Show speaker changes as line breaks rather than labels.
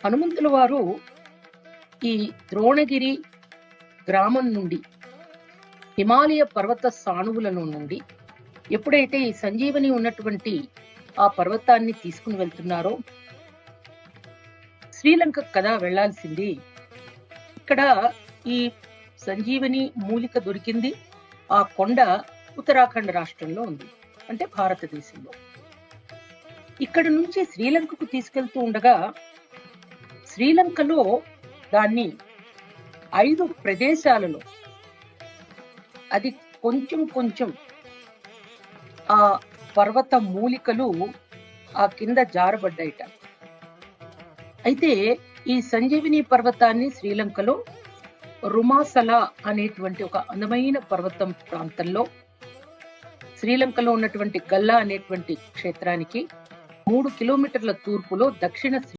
హనుమంతుల వారు ఈ ద్రోణగిరి గ్రామం నుండి హిమాలయ పర్వత సానువులలో నుండి ఎప్పుడైతే ఈ సంజీవని ఉన్నటువంటి ఆ పర్వతాన్ని తీసుకుని వెళ్తున్నారో, శ్రీలంక కదా వెళ్లాల్సింది. ఇక్కడ ఈ సంజీవని మూలిక దొరికింది. ఆ కొండ ఉత్తరాఖండ్ రాష్ట్రంలో ఉంది, అంటే భారతదేశంలో. ఇక్కడ నుంచి శ్రీలంకకు తీసుకెళ్తూ ఉండగా శ్రీలంకలో దాన్ని 5 ప్రదేశాలలో అది కొంచెం కొంచెం ఆ పర్వత మూలికలు ఆ కింద జారబడ్డాయిట. అయితే ఈ సంజీవిని పర్వతాన్ని శ్రీలంకలో రుమాసల అనేటువంటి ఒక అందమైన పర్వతం ప్రాంతంలో, శ్రీలంకలో ఉన్నటువంటి గల్లా అనేటువంటి క్షేత్రానికి 3 కిలోమీటర్ల తూర్పులో దక్షిణ